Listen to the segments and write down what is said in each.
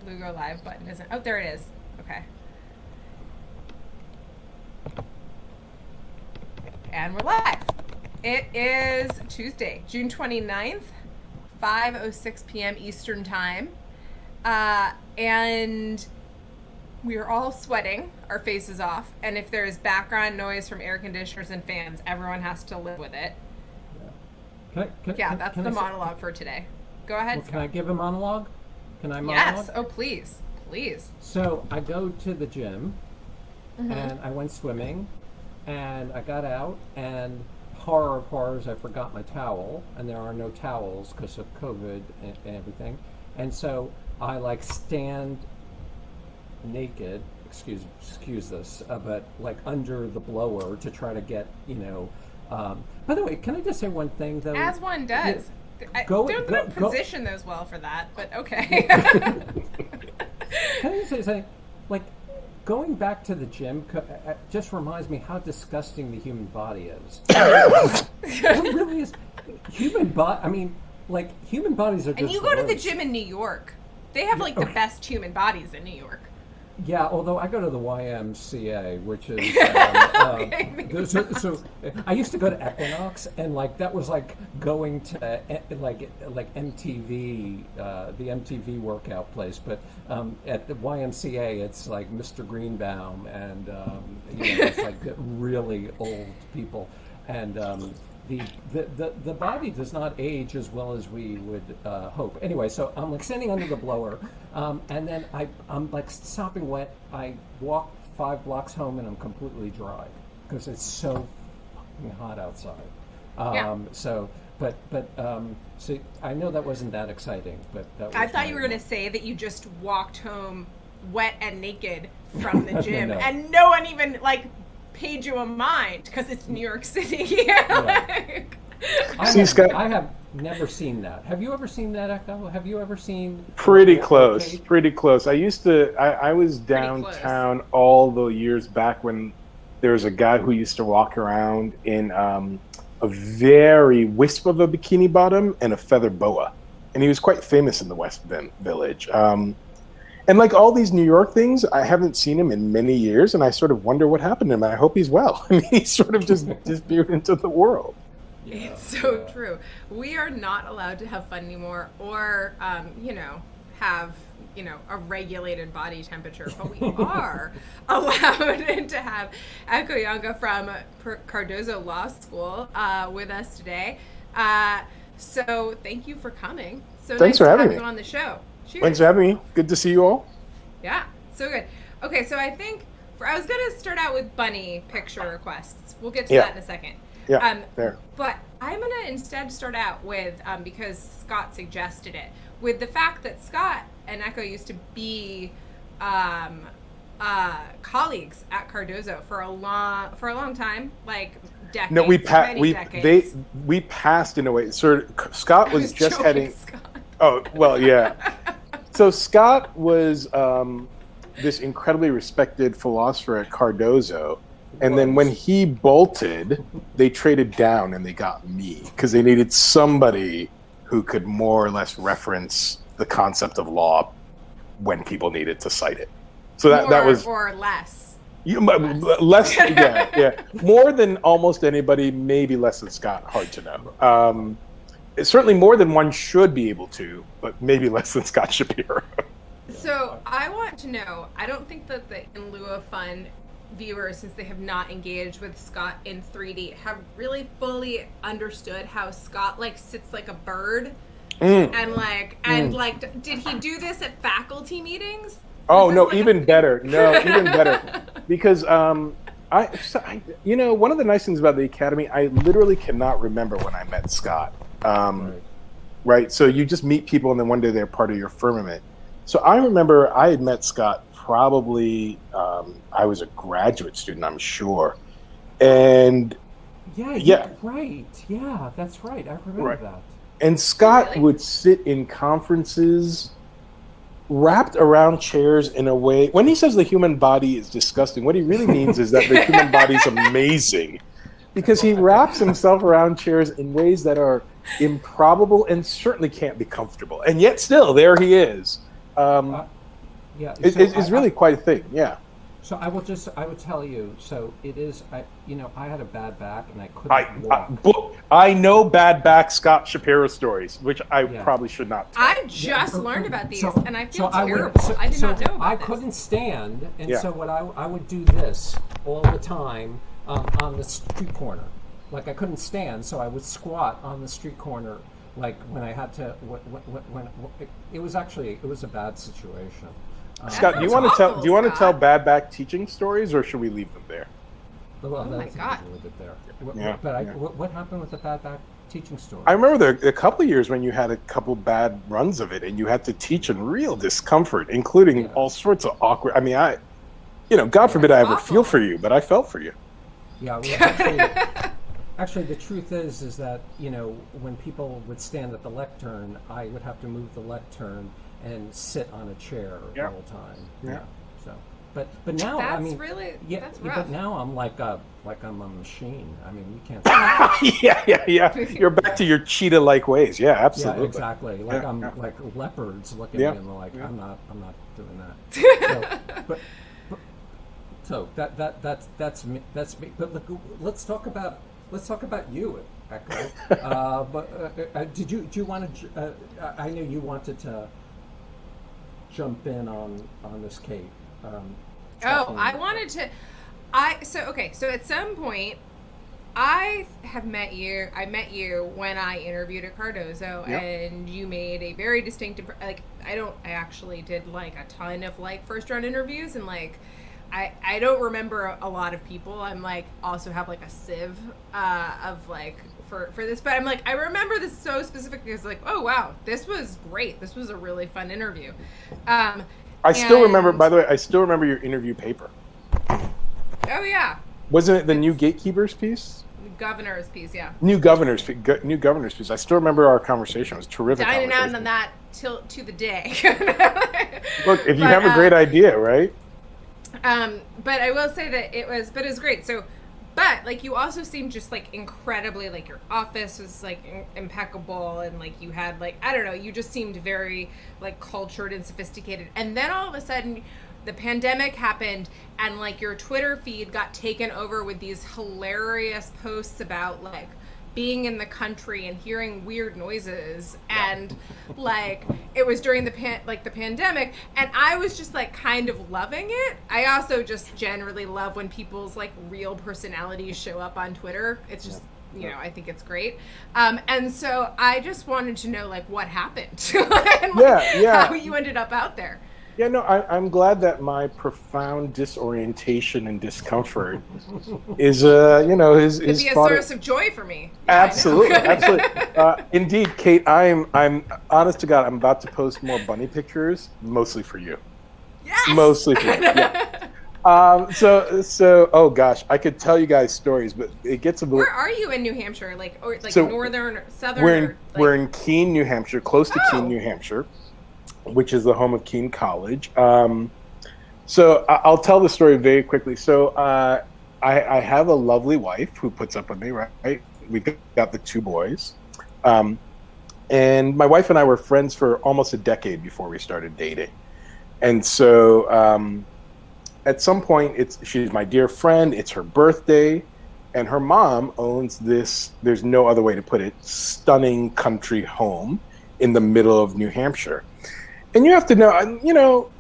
Lieu Go Live button isn't. Oh, there it is. Okay. And we're live. It is Tuesday, June 29th, 5:06 p.m. Eastern Time. And we are all sweating our faces off. And if there's background noise from air conditioners and fans, everyone has to live with it. That's the monologue for today. Go ahead, Scott. Can I give a monologue? Can I monologue? Yes. Oh, please. Please. So I go to the gym, and I went swimming, and I got out, and horror of horrors, I forgot my towel, and there are no towels because of COVID and everything. And so I stand naked, excuse this, but under the blower to try to get, by the way, can I just say one thing though? As one does. I don't position those well for that, but okay. Can I just say something? Going back to the gym just reminds me how disgusting the human body is. It really is. Human bodies are just. And you go to the gym in New York. They have the best human bodies in New York. Yeah, although I go to the YMCA, which is so I used to go to Equinox, and that was going to MTV, the MTV workout place. But at the YMCA, it's Mr. Greenbaum, and it's really old people, and the body does not age as well as we would hope. Anyway, so I'm standing under the blower, and then I'm sopping wet. I walk 5 blocks home and I'm completely dry because it's so fucking hot outside. So I know that wasn't that exciting, but I thought you were going to say that you just walked home wet and naked from the gym, No. And no one even paid you a mind because it's New York City. I have never seen that. Have you ever seen that, Ekow? Have you ever seen? Pretty close. I was downtown all the years back when there was a guy who used to walk around in a very wisp of a bikini bottom and a feather boa. And he was quite famous in the West Village. And all these New York things, I haven't seen him in many years, and I sort of wonder what happened to him. I hope he's well. I mean, he sort of just disappeared into the world. Yeah, it's so true. We are not allowed to have fun anymore or, have, a regulated body temperature, but we are allowed to have Ekow Yankah from Cardozo Law School with us today. So thank you for coming. So Thanks nice for to having have me. you on the show. Cheers. Thanks for having me. Good to see you all. Yeah, so good. Okay, so I think I was going to start out with bunny picture requests. We'll get to that in a second. Yeah, fair. But I'm going to instead start out with, because Scott suggested it, with the fact that Scott and Ekow used to be colleagues at Cardozo for a long time, decades. No, decades. we passed in a way. Sir Scott was just joking, heading. Scott. Oh well, yeah. So Scott was this incredibly respected philosopher at Cardozo, and then when he bolted, they traded down and they got me because they needed somebody who could more or less reference the concept of law when people needed to cite it. So that was or less. Less, yeah. More than almost anybody, maybe less than Scott. Hard to know. It's certainly more than one should be able to, but maybe less than Scott Shapiro. So I want to know, I don't think that the In Lieu of Fun viewers, since they have not engaged with Scott in 3D, have really fully understood how Scott sits like a bird and did he do this at faculty meetings? Oh no, even better. No, even better. Because one of the nice things about the Academy, I literally cannot remember when I met Scott. Right. So you just meet people and then one day they're part of your firmament. So I remember I had met Scott probably, I was a graduate student, I'm sure. And right. Yeah, that's right. I remember that. And Scott would sit in conferences wrapped around chairs in a way. When he says the human body is disgusting, what he really means is that the human body is amazing. Because he wraps himself around chairs in ways that are improbable and certainly can't be comfortable. And yet still, there he is. Yeah, It's really quite a thing. Yeah. So I would tell you. So it is. I had a bad back and I couldn't walk. I know bad back Scott Shapiro stories, which I probably should not tell. I just learned about these, and I feel terrible. I did not know about I this. couldn't stand, and so what I would do this all the time on the street corner. Like I couldn't stand, so I would squat on the street corner. Like when I had to, when it was a bad situation. Scott, do you want to tell bad back teaching stories, or should we leave them there? Well, oh my God! Leave it there. What happened with the bad back teaching story? I remember a couple of years when you had a couple bad runs of it, and you had to teach in real discomfort, including all sorts of awkward. I mean, God forbid I ever feel for you, but I felt for you. Yeah. Well, actually, the truth is that when people would stand at the lectern, I would have to move the lectern and sit on a chair the whole time. Yeah. So, but now that's that's rough. But now I'm like I'm a machine. I mean, you can't. Yeah. You're back to your cheetah-like ways. Yeah, absolutely. Yeah, exactly. Like I'm like leopards looking at me and like I'm not doing that. So that's me. But look, let's talk about you, Ekow. But do you want to? I know you wanted to jump in on this, Kate. I wanted to. So at some point, I met you when I interviewed at Cardozo, and you made a very distinct. I actually did like a ton of like first round interviews, and like. I don't remember a lot of people. I'm like also have like a sieve of like for this, but I'm like I remember this so specifically. It's like, oh wow, this was great. This was a really fun interview. I still remember. By the way, I still remember your interview paper. Oh yeah. Wasn't it the new gatekeepers piece? Governor's piece, yeah. New governor's piece. I still remember our conversation. It was a terrific. Dining out on that to the day. Look, if you have a great idea, right? But I will say that it was great. So, but like you also seemed just like incredibly like your office was like impeccable, and like you had like I don't know, you just seemed very like cultured and sophisticated. And then all of a sudden, the pandemic happened, and like your Twitter feed got taken over with these hilarious posts about like being in the country and hearing weird noises, and like it was during the pandemic, and I was just like kind of loving it. I also just generally love when people's like real personalities show up on Twitter. It's just I think it's great. And so I just wanted to know like what happened and how you ended up out there. Yeah, no, I'm glad that my profound disorientation and discomfort is, is be a source of joy for me. Absolutely, absolutely. Indeed, Kate, I'm honest to God, I'm about to post more bunny pictures, mostly for you. Yes! Mostly for you. Yeah. So, oh gosh, I could tell you guys stories, but it gets a little. Where are you in New Hampshire? Northern or southern? We're in Keene, New Hampshire, close to Keene, New Hampshire, which is the home of Keene College. So I'll tell the story very quickly. So I have a lovely wife who puts up with me, right? We've got the two boys. And my wife and I were friends for almost a decade before we started dating. And so at some point, she's my dear friend, it's her birthday, and her mom owns this, there's no other way to put it, stunning country home in the middle of New Hampshire. And you have to know,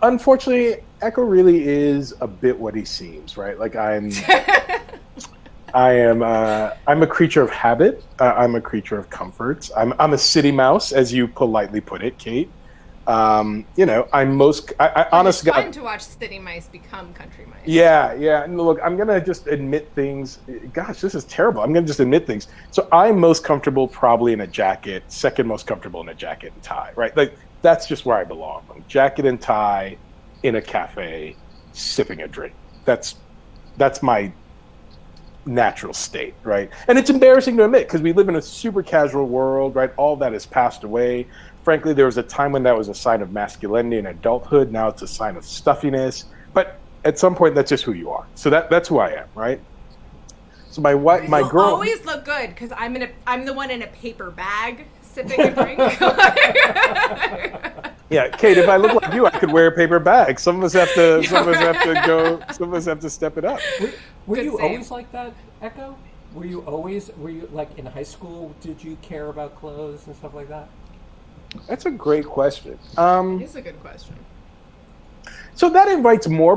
unfortunately, Ekow really is a bit what he seems, right? Like I'm a creature of habit. I'm a creature of comforts. I'm a city mouse, as you politely put it, Kate. I'm most. Honest it's God, fun to watch city mice become country mice. Yeah. And look, I'm gonna just admit things. Gosh, this is terrible. I'm gonna just admit things. So I'm most comfortable probably in a jacket. Second most comfortable in a jacket and tie. Right, like that's just where I belong. Jacket and tie, in a cafe, sipping a drink. That's my natural state, right? And it's embarrassing to admit because we live in a super casual world, right? All that has passed away. Frankly, there was a time when that was a sign of masculinity and adulthood. Now it's a sign of stuffiness. But at some point, that's just who you are. So that's who I am, right? So my girl always look good because I'm the one in a paper bag sipping a drink. Yeah, Kate, if I look like you, I could wear a paper bag. Some of us have to. Some of us have to go. Some of us have to step it up. Were you save. always like that, Ekow? Were you like in high school? Did you care about clothes and stuff like that? That's a great question. It's a good question. So that invites more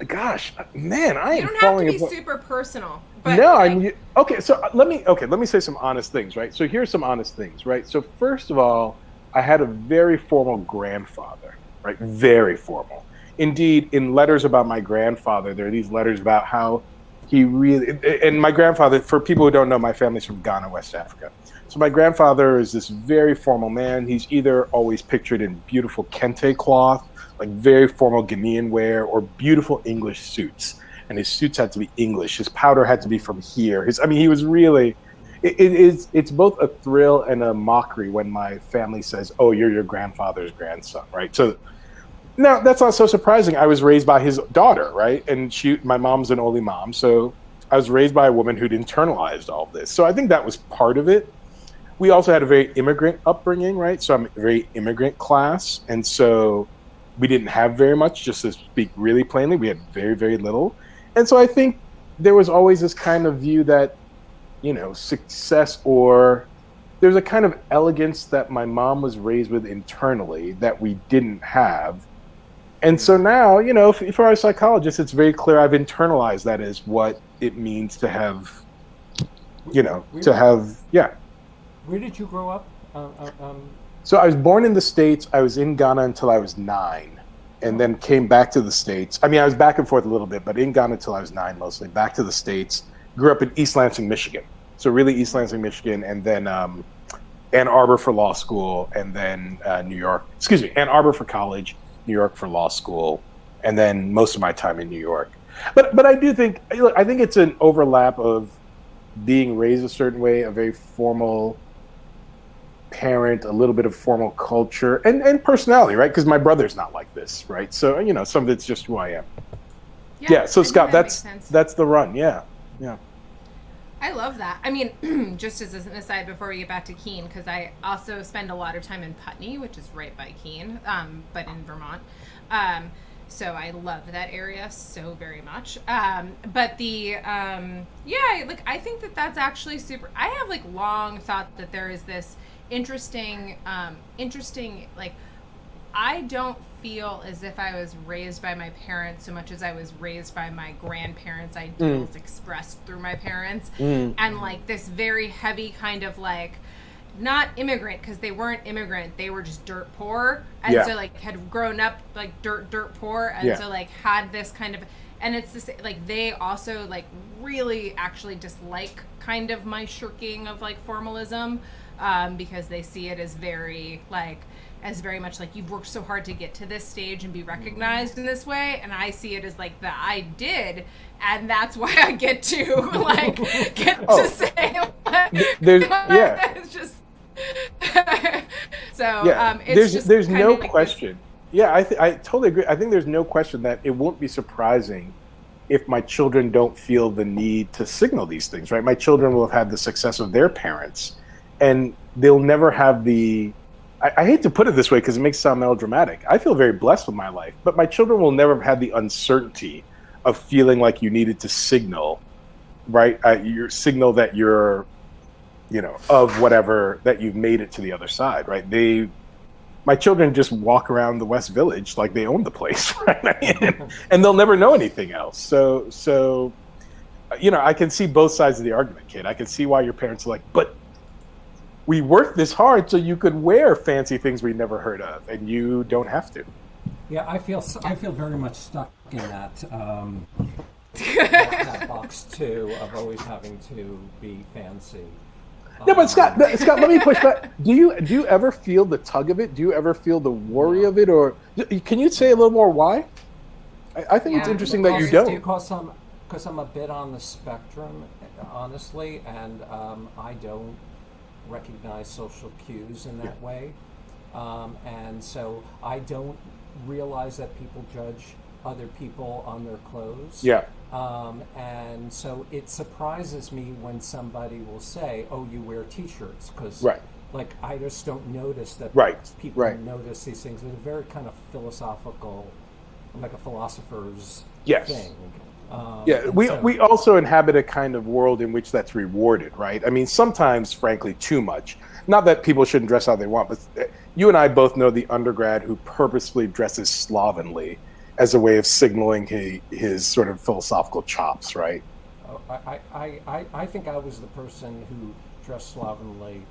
Gosh, man, I You am don't have falling to be apart. super personal. But No, like, okay. So let me say some honest things, right? So here's some honest things, right? So first of all, I had a very formal grandfather, right? Very formal. Indeed, in letters about my grandfather, there are these letters about how he really, and my grandfather, for people who don't know, my family's from Ghana, West Africa. So my grandfather is this very formal man. He's either always pictured in beautiful kente cloth, like very formal Ghanaian wear, or beautiful English suits. And his suits had to be English. His powder had to be from here. He was really, it's both a thrill and a mockery when my family says, "Oh, you're your grandfather's grandson," right? So now that's not so surprising. I was raised by his daughter, right? And my mom's an only mom, so I was raised by a woman who'd internalized all of this. So I think that was part of it. We also had a very immigrant upbringing, right? So I'm a very immigrant class, and so we didn't have very much. Just to speak really plainly, we had very, very little. And so I think there was always this kind of view that, success, or there's a kind of elegance that my mom was raised with internally that we didn't have. And so now, for our psychologists, it's very clear I've internalized that as what it means to have, yeah. Where did you grow up? So I was born in the States. I was in Ghana until I was 9, and then came back to the States. I mean, I was back and forth a little bit, but in Ghana until I was 9 mostly. Back to the States. Grew up in East Lansing, Michigan. So really East Lansing, Michigan, and then Ann Arbor for law school, and then Ann Arbor for college, New York for law school, and then most of my time in New York. But I do think, I think it's an overlap of being raised a certain way, a very formal parent, a little bit of formal culture, and personality, right? Because my brother's not like this, right? So some of it's just who I am. Yeah. So Scott, that's the run. Yeah. I love that. I mean, just as an aside before we get back to Keene, because I also spend a lot of time in Putney, which is right by Keene, but in Vermont. So I love that area so very much. But I think that's actually super. I have long thought that there is this interesting, I don't feel as if I was raised by my parents so much as I was raised by my grandparents' ideals expressed through my parents. And this very heavy kind of not immigrant, because they weren't immigrant, they were just dirt poor, and so had grown up dirt poor, and so had this kind of, and it's this they also really actually dislike kind of my shirking of formalism, because they see it as very much you've worked so hard to get to this stage and be recognized in this way, and I see it as I did, and that's why I get to to say it's just so it's there's no question. I totally agree. I think there's no question that it won't be surprising if my children don't feel the need to signal these things, right? My children will have had the success of their parents, and they'll never have the, I hate to put it this way because it makes it sound melodramatic. I feel very blessed with my life, but my children will never have had the uncertainty of feeling like you needed to signal, right? Your signal that you're, of whatever, that you've made it to the other side, right? My children just walk around the West Village like they own the place, right? And they'll never know anything else. So, I can see both sides of the argument, kid. I can see why your parents are but we worked this hard so you could wear fancy things we never heard of, and you don't have to. Yeah, I feel very much stuck in that box too, of always having to be fancy. No, but Scott, let me push back. Do you ever feel the tug of it? Do you ever feel the worry of it? Or can you say a little more why? I think it's interesting that you don't. Because I'm a bit on the spectrum, honestly, and I don't recognize social cues in that way. And so I don't realize that people judge other people on their clothes. Yeah. And so it surprises me when somebody will say, "Oh, you wear T-shirts," because like I just don't notice that people notice these things. It's a very kind of philosophical, like a philosopher's thing. We also inhabit a kind of world in which that's rewarded, right? I mean, sometimes, frankly, too much. Not that people shouldn't dress how they want, but you and I both know the undergrad who purposefully dresses slovenly as a way of signaling his sort of philosophical chops, right? Oh, I think I was the person who dressed slovenly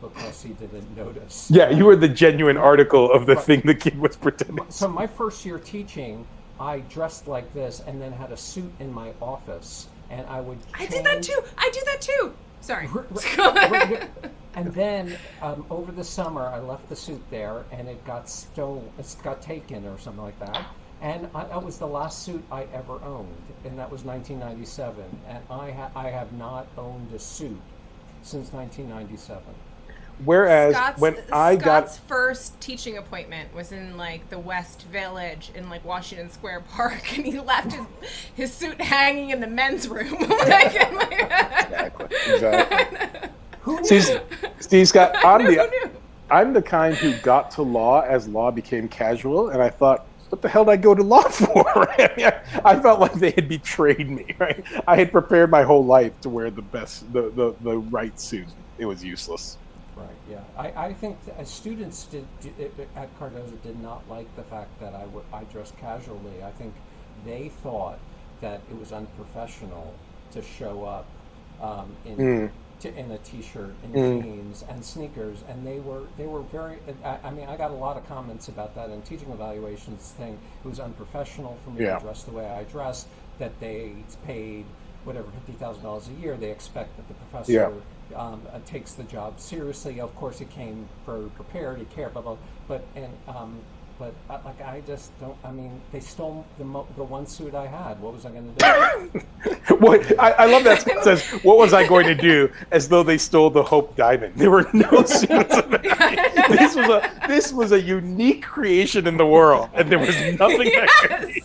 because he didn't notice. Yeah, you were the genuine article of the thing the kid was pretending. So my first year teaching, I dressed like this and then had a suit in my office, and I would change. I did that too. Sorry. And then over the summer, I left the suit there, and it got stolen. It got taken or something like that. And that was the last suit I ever owned, and that was 1997. And I have not owned a suit since 1997. Whereas Scott's first teaching appointment was in like the West Village in like Washington Square Park, and he left his suit hanging in the men's room. Exactly. See, Scott, I'm the kind who got to law as law became casual, and I thought, what the hell did I go to law for? I felt like they had betrayed me. Right? I had prepared my whole life to wear the right suit. It was useless. Right. Yeah. I think students at Cardozo did not like the fact that I dressed casually. I think they thought that it was unprofessional to show up in a t-shirt and jeans and sneakers, and they were very. I mean, I got a lot of comments about that in teaching evaluations. Thing it was unprofessional for me to dress the way I dressed. That they paid whatever $50,000 a year. They expect that the professor takes the job seriously. Of course, he came prepared. He cared, blah blah. But like I just don't. I mean, they stole the one suit I had. What was I going to do? Well, I love that it says, "What was I going to do?" As though they stole the Hope Diamond. There were no suits. This was a unique creation in the world, and there was nothing I could do.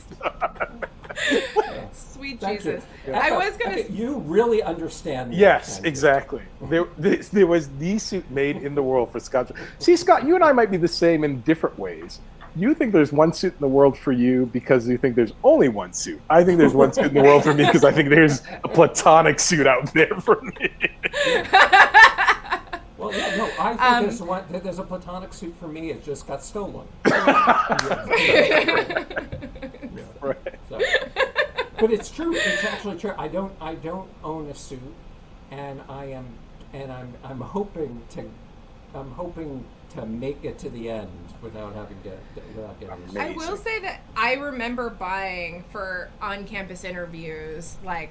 Sweet Thank Jesus! You. I was gonna. You really understand. Yes, exactly. There was the suit made in the world for Scott. See, Scott, you and I might be the same in different ways. You think there's one suit in the world for you because you think there's only one suit. I think there's one suit in the world for me because I think there's a platonic suit out there for me. Well, yeah, no, I think there's a platonic suit for me. It just got stolen. Right. So, but it's true. It's actually true. I don't own a suit, and I'm hoping to make it to the end without getting a suit. I will say that I remember buying for on-campus interviews like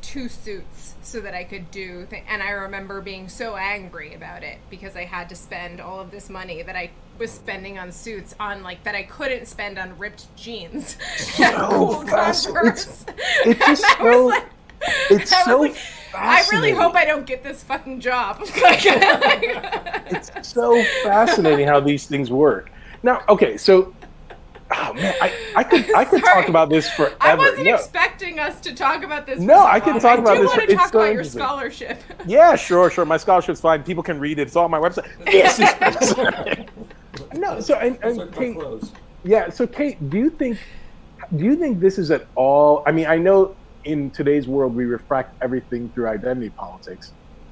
two suits so that I could do and I remember being so angry about it because I had to spend all of this money that I was spending on suits on like that I couldn't spend on ripped jeans. So Converse. It's so I really hope I don't get this fucking job. It's so fascinating how these things work. Now, okay, so, oh man, I could talk about this forever. I wasn't expecting us to talk about this. No, I can talk about this. I do want to talk about your scholarship. Yeah, sure. My scholarship's fine. People can read it. It's all on my website. This is no. So and Kate, yeah. So Kate, do you think this is at all? I mean, I know in today's world we refract everything through identity politics,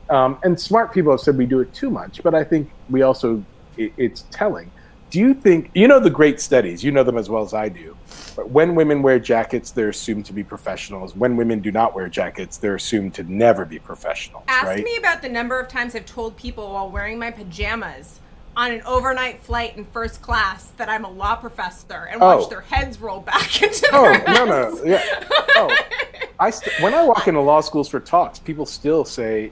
and smart people have said we do it too much. But I think we also it's telling. Do you think, you know the great studies, you know them as well as I do, but when women wear jackets, they're assumed to be professionals. When women do not wear jackets, they're assumed to never be professionals, Ask me about the number of times I've told people while wearing my pajamas on an overnight flight in first class that I'm a law professor and watch their heads roll back into their heads. No. Yeah. When I walk into law schools for talks, people still say,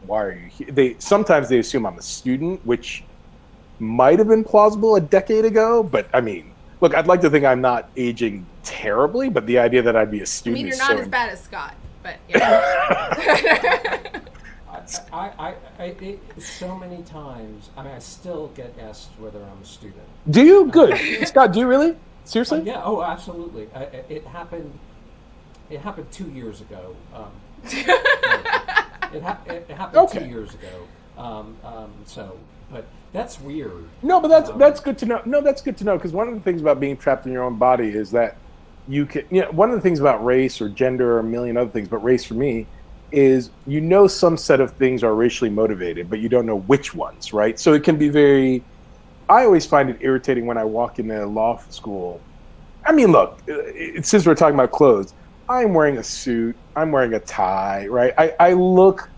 why are you here? Sometimes they assume I'm a student, which might have been plausible a decade ago, but I mean, look, I'd like to think I'm not aging terribly, but the idea that I'd be a student you're not as bad as Scott, but yeah. So many times, I still get asked whether I'm a student. Do you? Good. Scott, do you really? Seriously? Yeah, oh, absolutely. It happened 2 years ago. It happened 2 years ago. But that's weird. No, but that's good to know. No, that's good to know, because one of the things about being trapped in your own body is that you can. One of the things about race or gender or a million other things, but race for me is some set of things are racially motivated, but you don't know which ones, right? So it can be very. I always find it irritating when I walk into law school. I mean, look, since we're talking about clothes, I'm wearing a suit, I'm wearing a tie, right? I look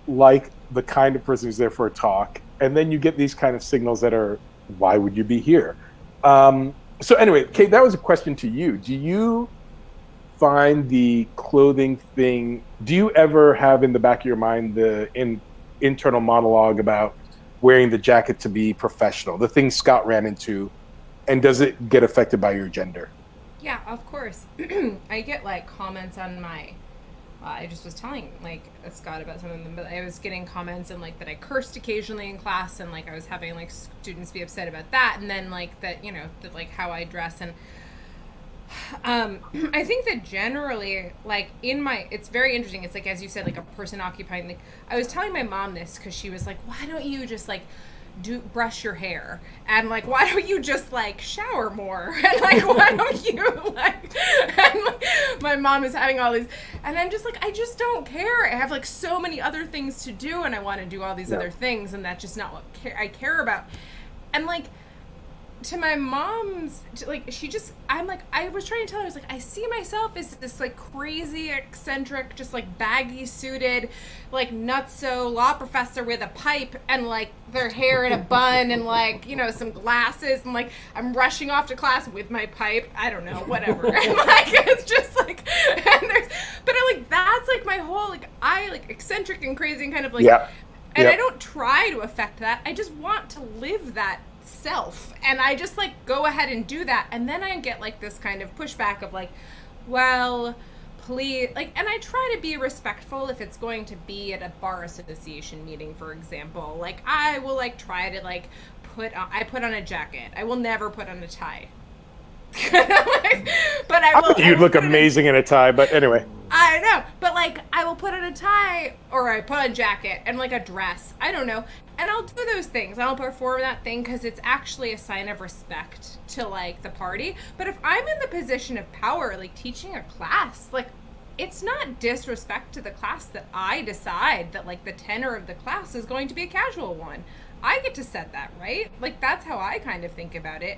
like the kind of person who's there for a talk. And then you get these kind of signals that are, why would you be here? So anyway, Kate, that was a question to you. Do you find the clothing thing, do you ever have in the back of your mind the internal monologue about wearing the jacket to be professional, the thing Scott ran into, and does it get affected by your gender? Yeah, of course. I get like comments on my I just was telling like Scott about some of them, but I was getting comments and like that I cursed occasionally in class, and like I was having like students be upset about that, and then like that that like how I dress, and I think that generally like it's very interesting. It's like, as you said, like a person occupying the. I was telling my mom this because she was like, why don't you just like brush your hair, and like why don't you just like shower more, and like why don't you like, and like, my mom is having all these, and I'm just like, I just don't care. I have like so many other things to do, and I want to do all these other things, and that's just not what I care about. And like to my mom's, like I'm like, I was trying to tell her, I was like, I see myself as this like crazy eccentric, just like baggy suited, like nutso law professor with a pipe and like their hair in a bun and like some glasses, and like I'm rushing off to class with my pipe, I don't know, whatever. And like it's just like, but I like, that's like my whole like, I like eccentric and crazy and kind of like and I don't try to affect that, I just want to live that self, and I just like go ahead and do that, and then I get like this kind of pushback of like, well, please, like, and I try to be respectful if it's going to be at a bar association meeting, for example. Like I will like try to like put on a jacket. I will never put on a tie. But I will. You'd look amazing in a tie, but anyway. I know, but like I will put on a tie, or I put on a jacket and like a dress. I don't know, and I'll do those things. I'll perform that thing because it's actually a sign of respect to like the party. But if I'm in the position of power, like teaching a class, like it's not disrespect to the class that I decide that like the tenor of the class is going to be a casual one. I get to set that, right? Like that's how I kind of think about it.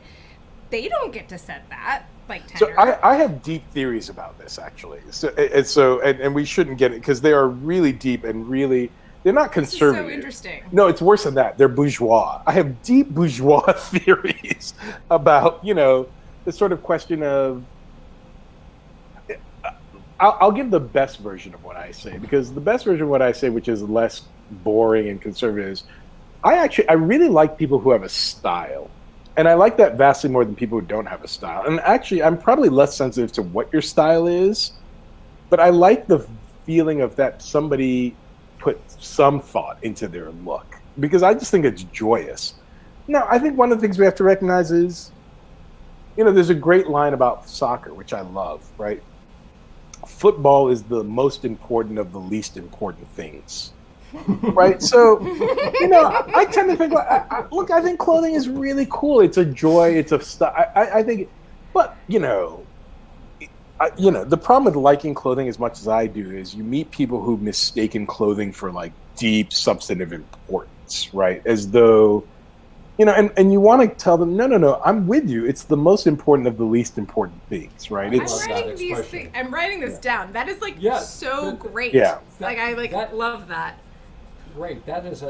They don't get to set that, like tenor. So I have deep theories about this, actually. And we shouldn't get it because they are really deep and really, they're not conservative. This is so interesting. No, it's worse than that. They're bourgeois. I have deep bourgeois theories about, the sort of question of. I'll give the best version of what I say, because the best version of what I say, which is less boring and conservative, is I really like people who have a style. And I like that vastly more than people who don't have a style. And actually, I'm probably less sensitive to what your style is, but I like the feeling of that somebody put some thought into their look, because I just think it's joyous. Now, I think one of the things we have to recognize is, there's a great line about soccer, which I love, right? Football is the most important of the least important things. Right, so I tend to think look, I think clothing is really cool. It's a joy. It's a stuff. I think, but the problem with liking clothing as much as I do is you meet people who mistaken clothing for like deep substantive importance, right? As though, and you want to tell them, no, I'm with you. It's the most important of the least important things, right? I'm writing this down. That is like so great. Yeah, I love that. Great. That's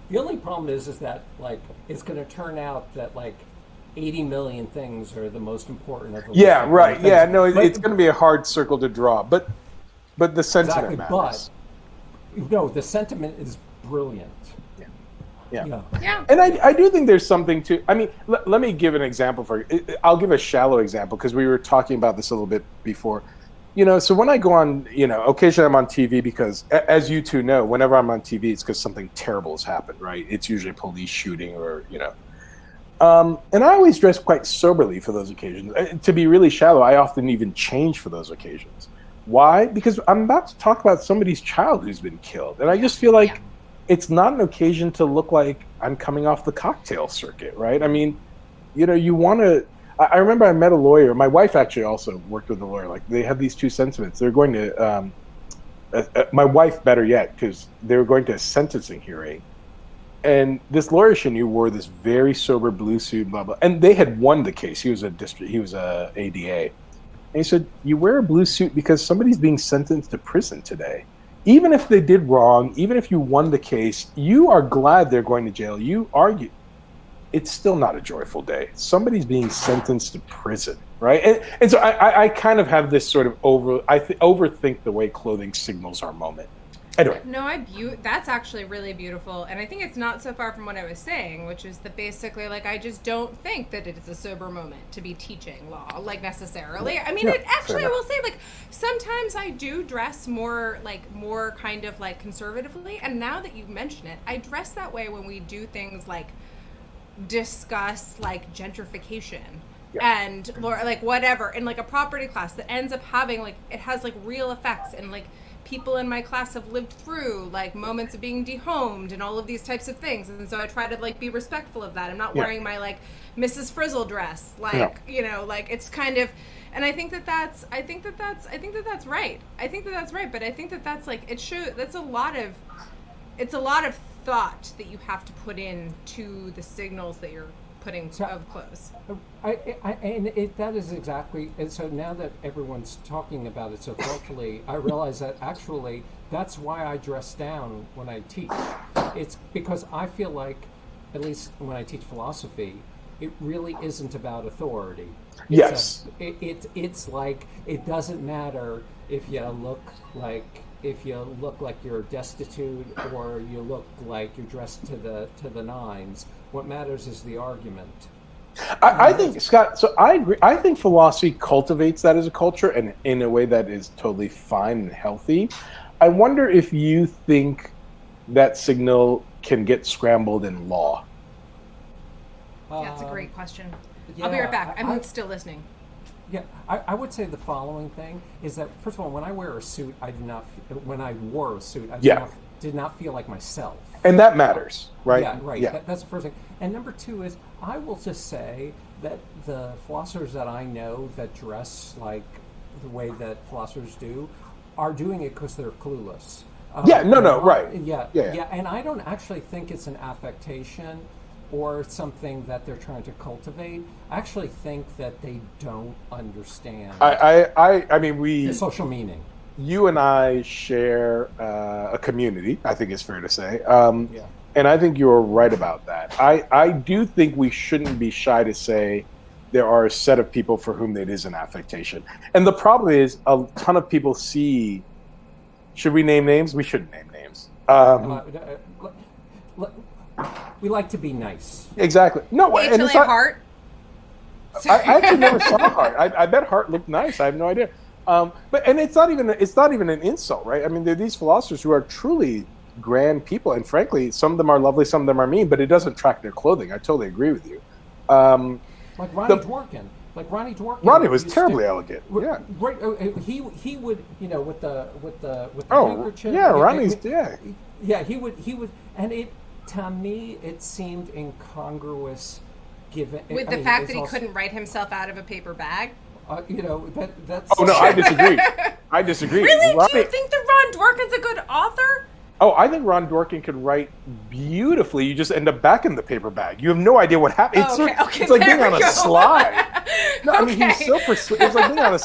the only problem is that like it's going to turn out that like 80 million things are the most important of the right. Things. Yeah, no, it's going to be a hard circle to draw, but the sentiment matters. But no, the sentiment is brilliant. Yeah. And I do think there's something to. I mean, let me give an example I'll give a shallow example because we were talking about this a little bit before. So when I go on, occasionally I'm on TV because, as you two know, whenever I'm on TV, it's because something terrible has happened, right? It's usually a police shooting or, and I always dress quite soberly for those occasions. To be really shallow, I often even change for those occasions. Why? Because I'm about to talk about somebody's child who's been killed. And I just feel like it's not an occasion to look like I'm coming off the cocktail circuit, right? I mean, you want to. I remember I met a lawyer. My wife actually also worked with a lawyer. Like, they have these two sentiments. They're going to, my wife, better yet, because they were going to a sentencing hearing. And this lawyer she knew wore this very sober blue suit, blah, blah. And they had won the case. He was a ADA. And he said, you wear a blue suit because somebody's being sentenced to prison today. Even if they did wrong, even if you won the case, you are glad they're going to jail. You argue. It's still not a joyful day. Somebody's being sentenced to prison, right? And so I kind of have this sort of overthink the way clothing signals our moment. Anyway. No, that's actually really beautiful. And I think it's not so far from what I was saying, which is that basically, like, I just don't think that it is a sober moment to be teaching law, like, necessarily. I mean, I will say, like, sometimes I do dress more kind of, like, conservatively. And now that you mention it, I dress that way when we do things like discuss, like, gentrification. And, like, whatever, in, like, a property class that ends up having, like, it has, like, real effects, and, like, people in my class have lived through, like, moments of being dehomed and all of these types of things, and so I try to, like, be respectful of that. I'm not wearing my, like, Mrs. Frizzle dress, like, like, it's kind of, and I think that's right. I think that that's right, but I think that that's, like, it's a lot of thought that you have to put into the signals that you're putting of clothes. That is exactly, and so now that everyone's talking about it so thoughtfully, I realize that actually that's why I dress down when I teach. It's because I feel like, at least when I teach philosophy, it really isn't about authority. It's like, it doesn't matter if you look like you're destitute or you look like you're dressed to the nines. What matters is the argument. I think, Scott, so I agree. I think philosophy cultivates that as a culture, and in a way that is totally fine and healthy. I wonder if you think that signal can get scrambled in law. That's a great question. I'll be right back. I'm still listening. Yeah, I would say the following thing is that, first of all, when I wear a suit, when I wore a suit, I did not feel like myself. And that matters, right? Yeah, right. Yeah. That's the first thing. And number two is, I will just say that the philosophers that I know that dress like the way that philosophers do are doing it because they're clueless. Right. Yeah. And I don't actually think it's an affectation or something that they're trying to cultivate. I actually think that they don't understand I mean, the social meaning. You and I share a community, I think it's fair to say. And I think you're right about that. I do think we shouldn't be shy to say there are a set of people for whom it is an affectation. And the problem is a ton of people see, should we name names? We shouldn't name names. We like to be nice. Exactly. No, and it's not, Hart. I actually never saw Hart. I bet Hart looked nice. I have no idea. But it's not even an insult, right? I mean, there are these philosophers who are truly grand people, and frankly, some of them are lovely, some of them are mean, but it doesn't track their clothing. I totally agree with you. Like Ronnie Dworkin. Ronnie was terribly elegant. Yeah. Right. He would, with the handkerchief. Yeah, Ronnie's Yeah, he would, and it, to me, it seemed incongruous, given with the fact that he couldn't write himself out of a paper bag. That's. Oh no, I disagree. Really? Do you think that Ron Dworkin's a good author? Oh, I think Ron Dworkin could write beautifully. You just end up back in the paper bag. You have no idea what happened. It's like being on a slide. No, I mean, he's so persuasive. It's like being on a.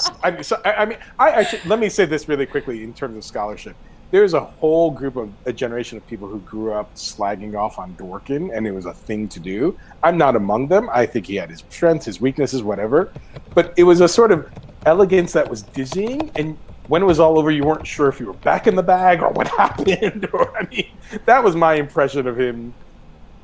I actually, let me say this really quickly in terms of scholarship. There's a whole group of a generation of people who grew up slagging off on Dworkin, and it was a thing to do. I'm not among them. I think he had his strengths, his weaknesses, whatever. But it was a sort of elegance that was dizzying, and when it was all over, you weren't sure if you were back in the bag or what happened. That was my impression of him.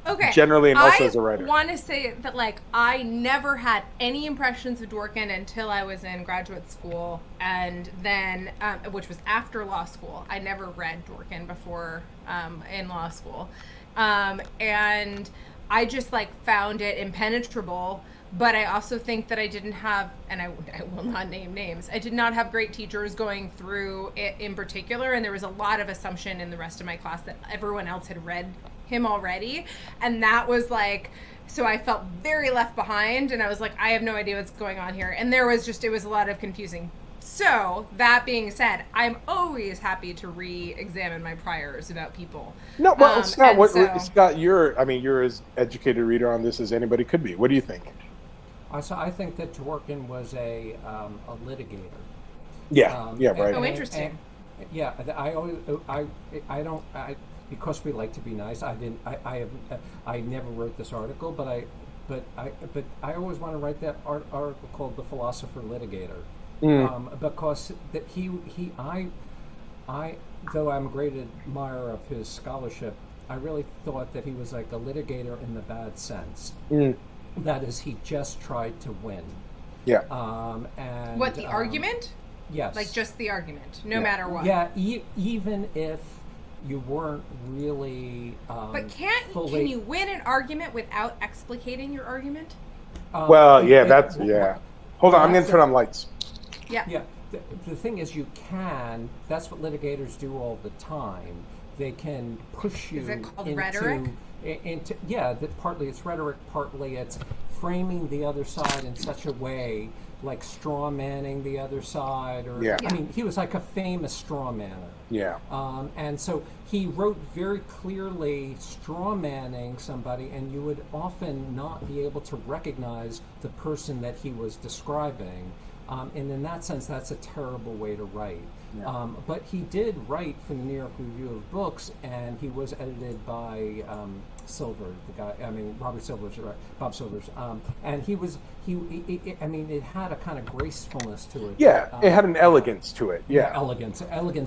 Okay. Generally, and also as a writer. I want to say that, like, I never had any impressions of Dworkin until I was in graduate school, and then, which was after law school. I never read Dworkin before in law school, and I just, like, found it impenetrable. But I also think that I didn't have, and I will not name names, I did not have great teachers going through it in particular, and there was a lot of assumption in the rest of my class that everyone else had read him already, and that was like, so I felt very left behind, and I was like, I have no idea what's going on here, and it was a lot of confusing. So, that being said, I'm always happy to re-examine my priors about people. No, well, Scott, you're as educated a reader on this as anybody could be. What do you think? So I think that Dworkin was a litigator. Yeah, right. Oh, interesting. Because we like to be nice. I never wrote this article, but I always want to write that article called "The Philosopher Litigator," because that I though I'm a great admirer of his scholarship, I really thought that he was like a litigator in the bad sense. That is, he just tried to win. Yeah. And what, the argument? Yes. Like just the argument, no matter what. Yeah, even if you weren't really. But can you win an argument without explicating your argument? Hold on, I'm going to turn on lights. Yeah. Yeah. The thing is, you can. That's what litigators do all the time. They can push you. Is it called rhetoric? Partly it's rhetoric, partly it's framing the other side in such a way, like straw manning the other side, I mean, he was like a famous straw manner. Yeah. And so he wrote very clearly straw manning somebody, and you would often not be able to recognize the person that he was describing. And in that sense, that's a terrible way to write. Yeah. But he did write for the New York Review of Books, and he was edited by Silver, Robert Silver's, Bob Silver's, and it had a kind of gracefulness to it. Yeah, it had an elegance to it. Yeah, elegance,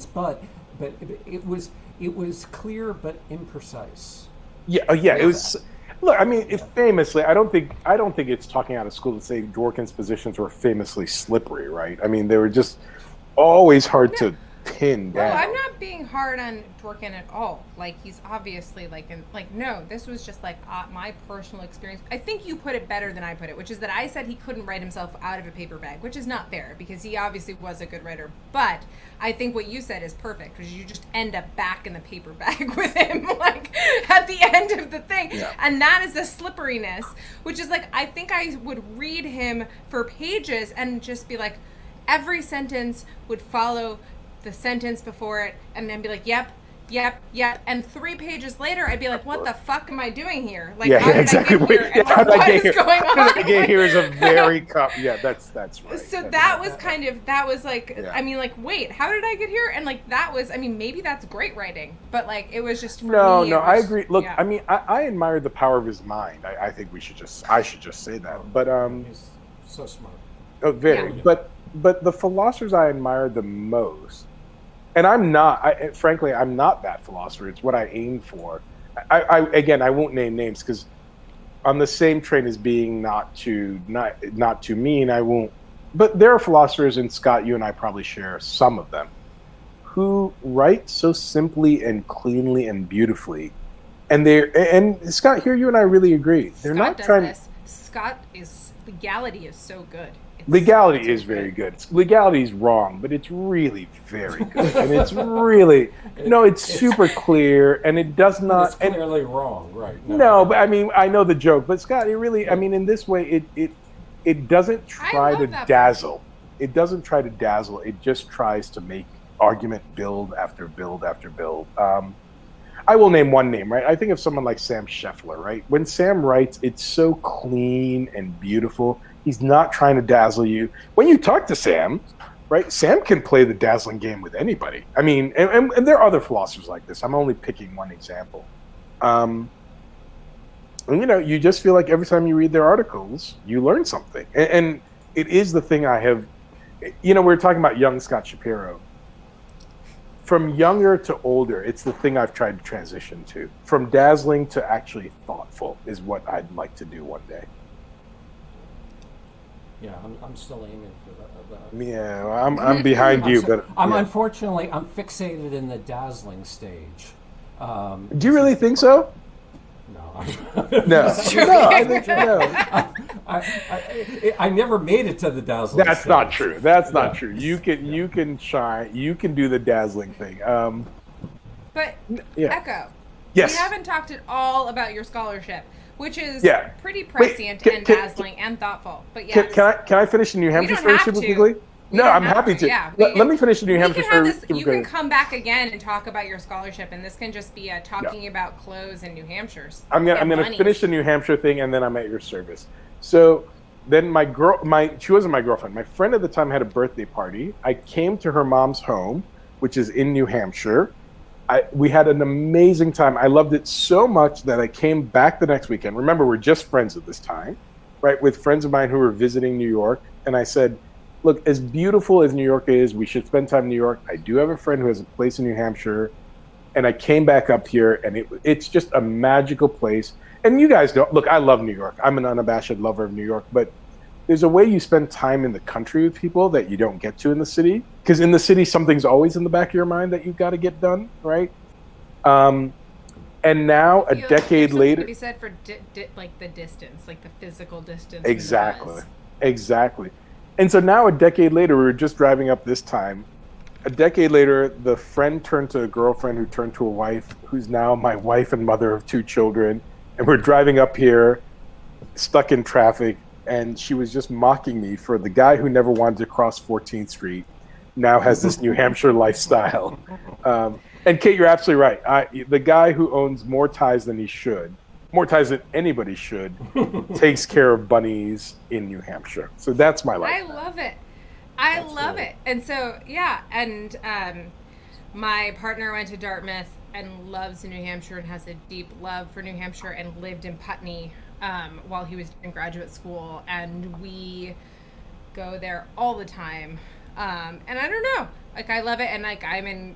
but it was clear but imprecise. It was. Look, I mean, famously, I don't think it's talking out of school to say Dworkin's positions were famously slippery, right? I mean, they were just always hard to pin down. No, I'm not being hard on Dworkin at all. Like, he's obviously no, this was just like my personal experience. I think you put it better than I put it, which is that I said he couldn't write himself out of a paper bag, which is not fair because he obviously was a good writer. But I think what you said is perfect because you just end up back in the paper bag with him, like at the end of the thing. Yeah. And that is the slipperiness, which is like, I think I would read him for pages and just be like, every sentence would follow the sentence before it, and then be like, yep. And 3 pages later, I'd be like, what the fuck am I doing here? Like, how did I get here? And like, what is going on? How did I get here is a very that's right. So that was like, I mean, like, wait, how did I get here? And like, that was, I mean, maybe that's great writing, but like, it was just for me. I agree. Look, I mean, I admire the power of his mind. I think I should just say that. But he's so smart. Oh, very. Yeah. But the philosophers I admire the most. And I'm not that philosopher. It's what I aim for. I won't name names because on the same train as being not too mean, I won't. But there are philosophers, and Scott, you and I probably share some of them, who write so simply and cleanly and beautifully. And Scott, here you and I really agree. They're Scott not does trying. This. Scott legality is so good. Legality is very good. Legality is wrong, but it's really very good, and it's really it's super clear, and it does not. It's clearly wrong, right? No, but I mean, I know the joke, but Scott, it really, I mean, in this way, it doesn't try to dazzle. It doesn't try to dazzle. It just tries to make argument build after build after build. I will name one name, right? I think of someone like Sam Scheffler, right? When Sam writes, it's so clean and beautiful. He's not trying to dazzle you. When you talk to Sam, right, Sam can play the dazzling game with anybody. I mean, and there are other philosophers like this. I'm only picking one example. And, you just feel like every time you read their articles, you learn something. And it is the thing I have, we were talking about young Scott Shapiro. From younger to older, it's the thing I've tried to transition to. From dazzling to actually thoughtful is what I'd like to do one day. Yeah, I'm still aiming for that. Yeah, well, I'm behind you, but unfortunately I'm fixated in the dazzling stage. Do you really think so? No. No. I think no. I never made it to the dazzling. That's stage. not true. That's not true. You can shine. You can do the dazzling thing. But yeah. Ekow, Yes. we haven't talked at all about your scholarship, which is pretty prescient and dazzling and thoughtful. But yes, can I finish the New Hampshire story super quickly? No, I'm happy to. Yeah, let me finish the New Hampshire story. You can come back again and talk about your scholarship, and this can just be talking about clothes in New Hampshire's. I'm gonna finish the New Hampshire thing, and then I'm at your service. So then she wasn't my girlfriend. My friend at the time had a birthday party. I came to her mom's home, which is in New Hampshire. We had an amazing time. I loved it so much that I came back the next weekend. Remember, we're just friends at this time, right? With friends of mine who were visiting New York, and I said, look, as beautiful as New York is, we should spend time in New York. I do have a friend who has a place in New Hampshire. And I came back up here, and it's just a magical place. And you guys know, look, I love New York. I'm an unabashed lover of New York. But there's a way you spend time in the country with people that you don't get to in the city. Because in the city, something's always in the back of your mind that you've got to get done, right? And now, a decade later... to be said for like the distance, like the physical distance. Exactly. And so now, a decade later, we were just driving up this time. A decade later, the friend turned to a girlfriend who turned to a wife, who's now my wife and mother of 2 children. And we're driving up here, stuck in traffic, and she was just mocking me for the guy who never wanted to cross 14th Street now has this New Hampshire lifestyle. And Kate, you're absolutely right. The guy who owns more ties than he should, more ties than anybody should, takes care of bunnies in New Hampshire. So that's my life. I love it. I love it. And so, and my partner went to Dartmouth and loves New Hampshire and has a deep love for New Hampshire and lived in Putney while he was in graduate school. And we go there all the time. And I don't know, like, I love it. And like, I'm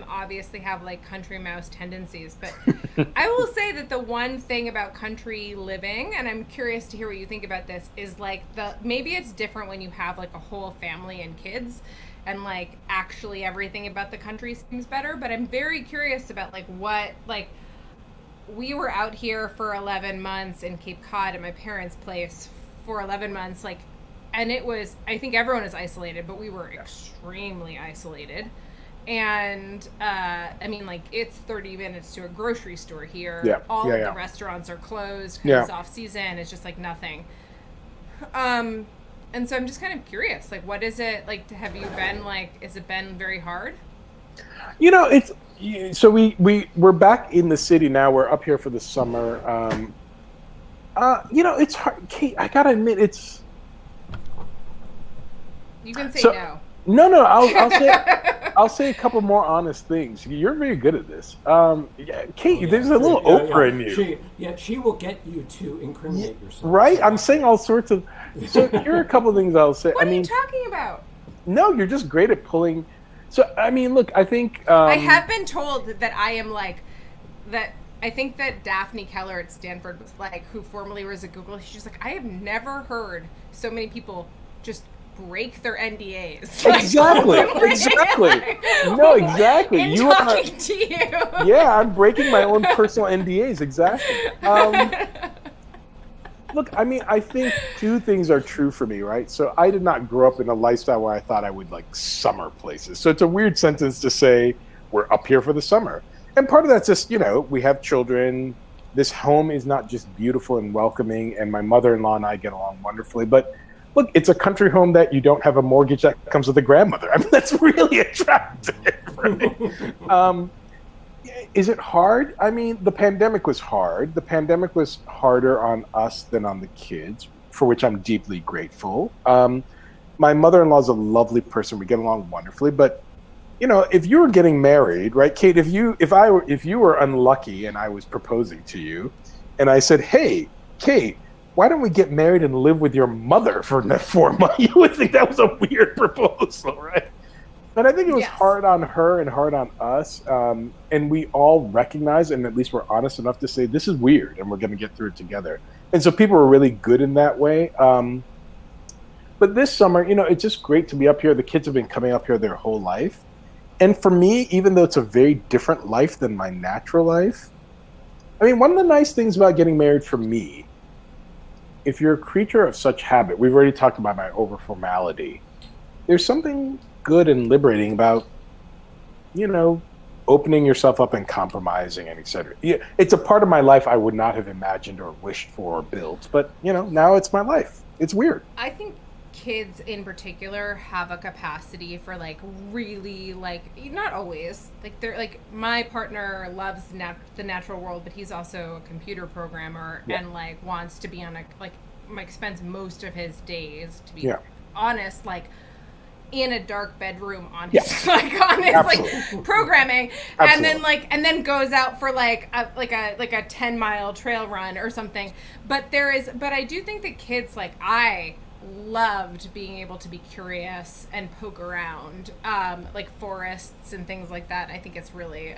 obviously have like country mouse tendencies, but I will say that the one thing about country living, and I'm curious to hear what you think about this, is like maybe it's different when you have like a whole family and kids, and like actually everything about the country seems better. But I'm very curious about like what, like, we were out here for 11 months in Cape Cod at my parents' place for 11 months, like, and it was, I think everyone is isolated, but we were extremely isolated. And I mean, like, it's 30 minutes to a grocery store here. All of the restaurants are closed because it's off season. It's just like nothing. And so I'm just kind of curious, like, what is it like? Have you been like? Has it been very hard? You know, it's so we're back in the city now. We're up here for the summer. You know, it's hard. Kate, I gotta admit, it's. You can say no. No, I'll say a couple more honest things. You're very good at this. Kate, there's a little Oprah in you. She will get you to incriminate yourself. Right? I'm saying all sorts of. So here are a couple of things I'll say. What are you talking about? No, you're just great at pulling. So I mean, look, I think I have been told that I am like that. I think that Daphne Keller at Stanford was like, who formerly was at Google. She's like, I have never heard so many people just break their NDAs. Exactly. No, exactly. In talking to you. Yeah, I'm breaking my own personal NDAs. Exactly. Look, I mean, I think 2 things are true for me, right? So I did not grow up in a lifestyle where I thought I would like summer places. So it's a weird sentence to say we're up here for the summer. And part of that's just, you know, we have children. This home is not just beautiful and welcoming, and my mother-in-law and I get along wonderfully, but look, it's a country home that you don't have a mortgage that comes with a grandmother. I mean, that's really attractive, right? Is it hard? I mean, the pandemic was hard. The pandemic was harder on us than on the kids, for which I'm deeply grateful. My mother-in-law is a lovely person. We get along wonderfully. But, you know, if you were getting married, right, Kate, if you were unlucky and I was proposing to you and I said, hey, Kate, why don't we get married and live with your mother for 4 months? You would think that was a weird proposal, right? But I think it was hard on her and hard on us. And we all recognize, and at least we're honest enough to say, this is weird and we're going to get through it together. And so people were really good in that way. But this summer, you know, it's just great to be up here. The kids have been coming up here their whole life. And for me, even though it's a very different life than my natural life, I mean, one of the nice things about getting married for me if you're a creature of such habit, we've already talked about my over formality. There's something good and liberating about, opening yourself up and compromising and etc. Yeah, it's a part of my life I would not have imagined or wished for or built, but now it's my life. It's weird. I think kids in particular have a capacity for really not always they're my partner loves the natural world, but he's also a computer programmer and wants to be on spends most of his days, to be honest, in a dark bedroom on his on his programming. Absolutely. and then goes out for a 10-mile trail run or something. But I do think that kids I loved being able to be curious and poke around forests and things like that. I think it's really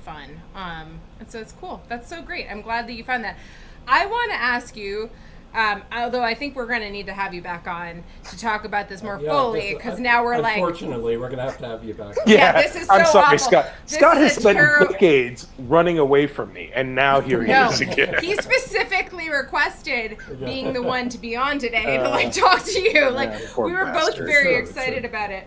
fun. And so it's cool. That's so great. I'm glad that you found that. I want to ask you, although I think we're going to need to have you back on to talk about this more fully, because now we're unfortunately, we're going to have you back on. Yeah, this is so I'm sorry, awful. Scott. Scott has spent decades running away from me, and now here he is again. He specifically requested being the one to be on today to talk to you. We were both very excited about it.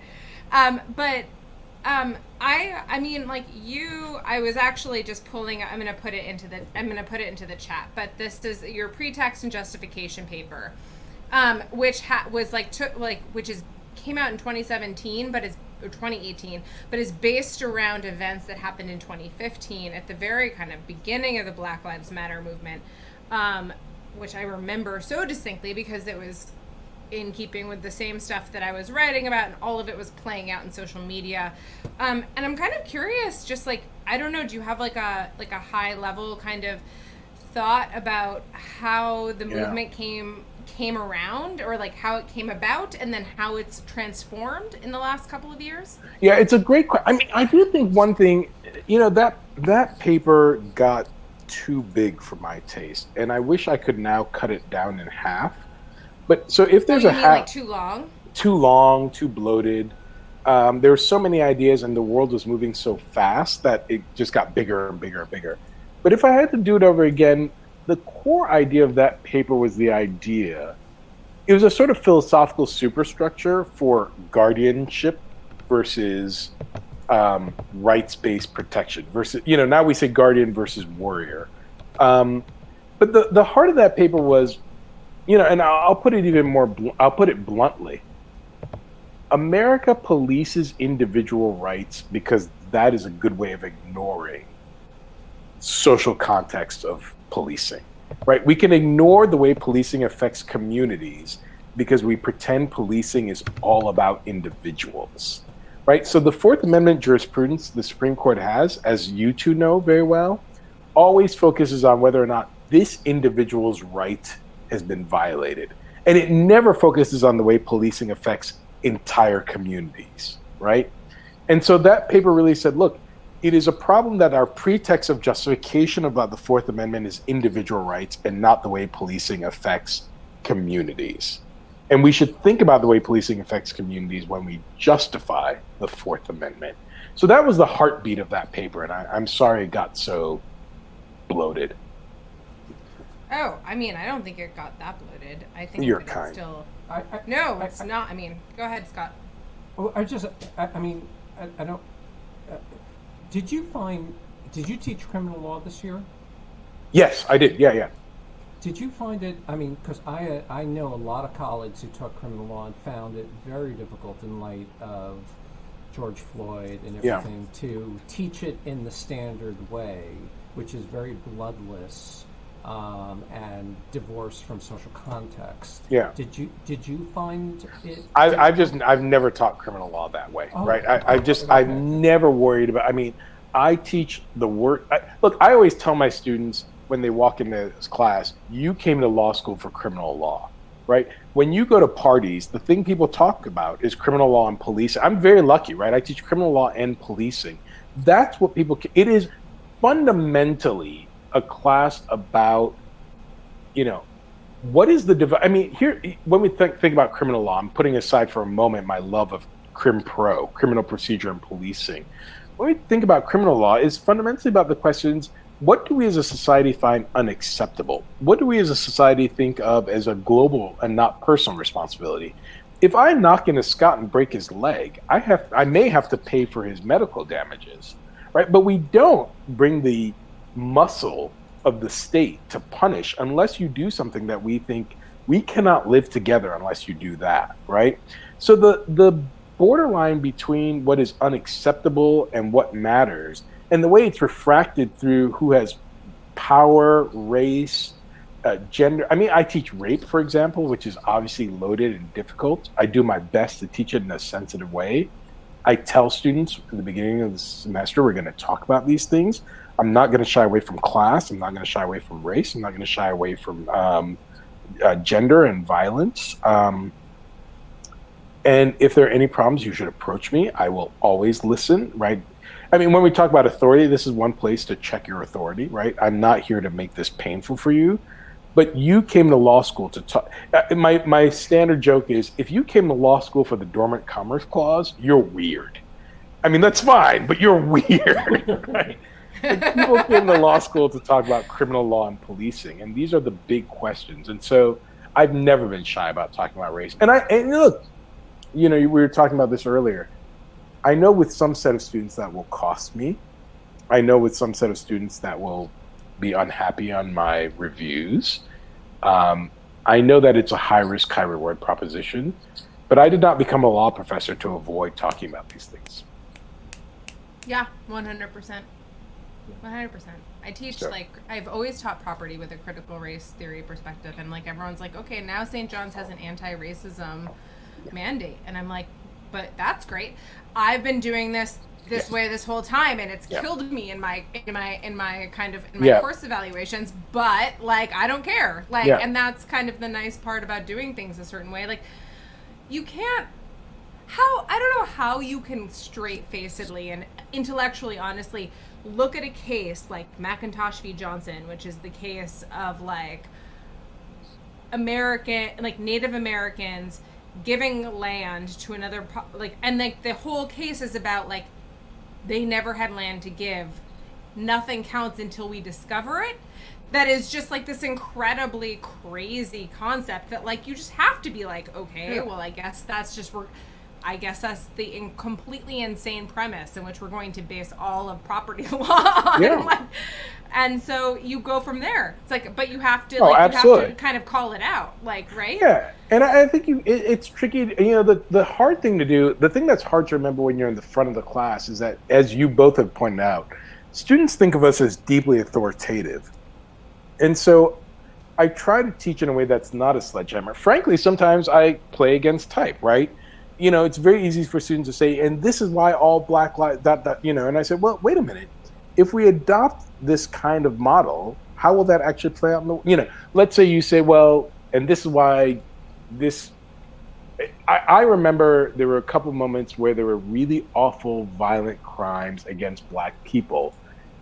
I was actually just pulling. I'm going to put it into the chat. But this is your pretext and justification paper, which came out in 2017, or 2018, but is based around events that happened in 2015 at the very kind of beginning of the Black Lives Matter movement, which I remember so distinctly because it was in keeping with the same stuff that I was writing about, and all of it was playing out in social media. And I'm kind of curious, just I don't know, do you have a high level kind of thought about how the movement came around, or how it came about, and then how it's transformed in the last couple of years? Yeah, it's a great question. I mean, I do think one thing, that paper got too big for my taste, and I wish I could now cut it down in half. But so if there's too long, too bloated, there were so many ideas, and the world was moving so fast that it just got bigger and bigger and bigger. But if I had to do it over again, the core idea of that paper was it was a sort of philosophical superstructure for guardianship versus rights-based protection versus, now we say guardian versus warrior. But the heart of that paper was, and I'll put it I'll put it bluntly. America polices individual rights because that is a good way of ignoring social context of policing, right? We can ignore the way policing affects communities because we pretend policing is all about individuals, right? So the Fourth Amendment jurisprudence the Supreme Court has, as you two know very well, always focuses on whether or not this individual's right has been violated. And it never focuses on the way policing affects entire communities, right? And so that paper really said, look, it is a problem that our pretext of justification about the Fourth Amendment is individual rights and not the way policing affects communities. And we should think about the way policing affects communities when we justify the Fourth Amendment. So that was the heartbeat of that paper, and I'm sorry it got so bloated. Oh, I mean, I don't think it got that bloated. I think you're it's kind. Still. No, it's not. I mean, go ahead, Scott. Well, I don't. Did you teach criminal law this year? Yes, I did. Yeah. Did you find it? I mean, because I know a lot of colleagues who taught criminal law and found it very difficult in light of George Floyd and everything to teach it in the standard way, which is very bloodless. And divorce from social context. Yeah. Did you find it? I've never taught criminal law that way, right? I've never worried about. I mean, I teach the word. Look, I always tell my students when they walk into this class, you came to law school for criminal law, right? When you go to parties, the thing people talk about is criminal law and policing. I'm very lucky, right? I teach criminal law and policing. That's what people. It is fundamentally a class about, what is the I mean, here, when we think about criminal law, I'm putting aside for a moment my love of criminal procedure and policing. When we think about criminal law, is fundamentally about the questions, what do we as a society find unacceptable? What do we as a society think of as a global and not personal responsibility? If I knock into Scott and break his leg, I may have to pay for his medical damages, right? But we don't bring the muscle of the state to punish unless you do something that we think we cannot live together unless you do that, right? So the borderline between what is unacceptable and what matters, and the way it's refracted through who has power, race, gender. I mean, I teach rape, for example, which is obviously loaded and difficult. I do my best to teach it in a sensitive way. I tell students at the beginning of the semester, we're going to talk about these things. I'm not going to shy away from class. I'm not going to shy away from race. I'm not going to shy away from gender and violence. And if there are any problems, you should approach me. I will always listen, right? I mean, when we talk about authority, this is one place to check your authority, right? I'm not here to make this painful for you. But you came to law school to talk. My standard joke is, if you came to law school for the Dormant Commerce Clause, you're weird. I mean, that's fine, but you're weird, right? People came to law school to talk about criminal law and policing, and these are the big questions. And so I've never been shy about talking about race. And look, you know, we were talking about this earlier. I know with some set of students that will cost me. I know with some set of students that will be unhappy on my reviews. I know that it's a high risk, high reward proposition, but I did not become a law professor to avoid talking about these things. Yeah, 100%. 100%. I teach, Sure. like, I've always taught property with a critical race theory perspective, and like everyone's like, okay, now St. John's has an anti-racism mandate, and I'm like, but that's great. I've been doing this way this whole time, and it's killed me in my course evaluations, but like I don't care, like, and that's kind of the nice part about doing things a certain way. Like, you can't, I don't know how you can straight-facedly and intellectually honestly look at a case like McIntosh v. Johnson, which is the case of like Native Americans giving land to another, and like the whole case is about like they never had land to give. Nothing counts until we discover it. That is just like this incredibly crazy concept that like you just have to be like, okay, well, I guess that's the completely insane premise in which we're going to base all of property law on. And so you go from there. It's like, but you have to, you have to kind of call it out, like, right? Yeah, and I think it's tricky. You know, the hard thing to do, the thing that's hard to remember when you're in the front of the class is that, as you both have pointed out, students think of us as deeply authoritative. And so I try to teach in a way that's not a sledgehammer. Frankly, sometimes I play against type, right? You know, it's very easy for students to say, and this is why all black lives, you know, and I said, well, wait a minute. If we adopt this kind of model, how will that actually play out in the, you know, let's say you say, well, and this is why this, I remember there were a couple moments where there were really awful, violent crimes against black people.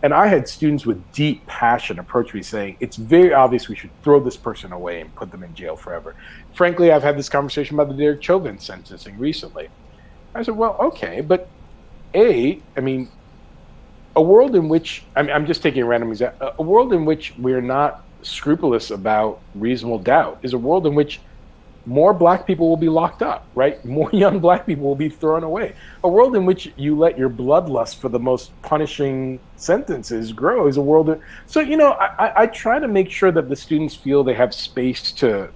And I had students with deep passion approach me saying, it's very obvious we should throw this person away and put them in jail forever. Frankly, I've had this conversation about the Derek Chauvin sentencing recently. I said, well, okay, but I mean, a world in which, I'm just taking a random example, a world in which we're not scrupulous about reasonable doubt is a world in which more black people will be locked up, right? More young black people will be thrown away. A world in which you let your bloodlust for the most punishing sentences grow is a world that, so, you know, I try to make sure that the students feel they have space to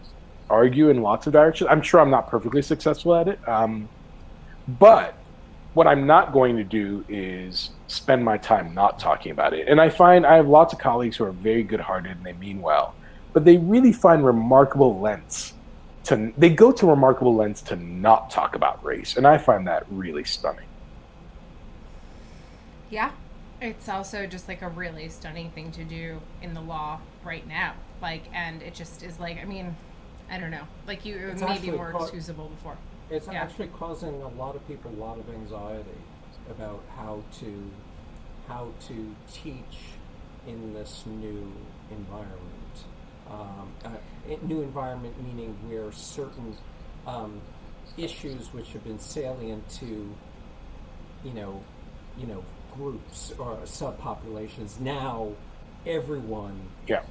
argue in lots of directions. I'm sure I'm not perfectly successful at it. But what I'm not going to do is spend my time not talking about it. And I find I have lots of colleagues who are very good-hearted and they mean well, but they really find remarkable lengths they go to remarkable lengths to not talk about race. And I find that really stunning. Yeah. It's also just like a really stunning thing to do in the law right now. Like, and it just is like, I mean, I don't know. Like it may be more excusable before. It's actually causing a lot of people a lot of anxiety about how to teach in this new environment. New environment meaning where certain issues which have been salient to, you know, groups or subpopulations now everyone, Yeah.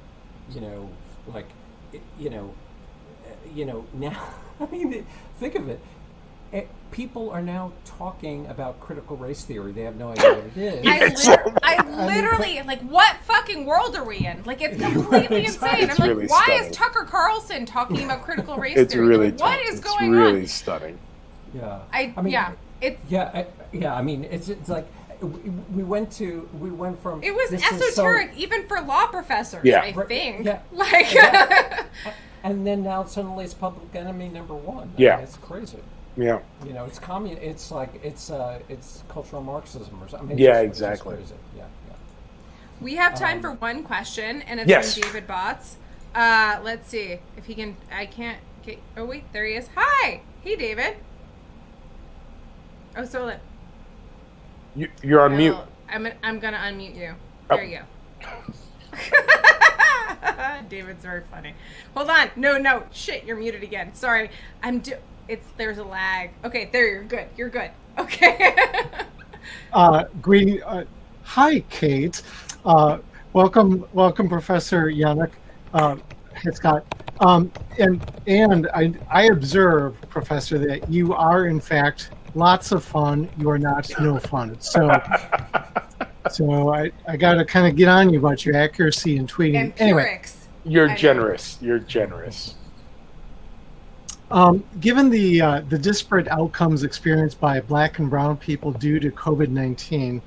you know, like, now, I mean, think of it. People are now talking about critical race theory. They have no idea what it is. I literally, like, what fucking world are we in? Like, it's completely insane. I'm like, really why stunning. is Tucker Carlson talking about critical race It's theory? really Like, what is going It's really on? stunning. Yeah. I mean, it's like we went from. It was this is esoteric, even for law professors, Yeah. I think. Yeah. Like, and then now suddenly it's public enemy number one. Yeah. I mean, it's crazy. Yeah. You know, it's It's like it's cultural Marxism or something. Yeah, It's just exactly. crazy. Yeah. we have time for one question, and it's Yes. from David Botts. Let's see if he can. I can't. Oh wait, there he is. Hi, hey David. Oh, so You're on mute. I'm gonna unmute you. Oh. There you go. David's very funny. Hold on. No. Shit, you're muted again. Sorry. There's a lag. Okay, there you're good. You're good. Okay. Greeting. Hi, Kate. Welcome, Professor Yankah. Hey, Scott. And I observe, Professor, that you are in fact lots of fun. You are not no fun. So I got to kind of get on you about your accuracy in tweeting. Anyway, You're generous. You're generous. Given the disparate outcomes experienced by Black and Brown people due to COVID-19,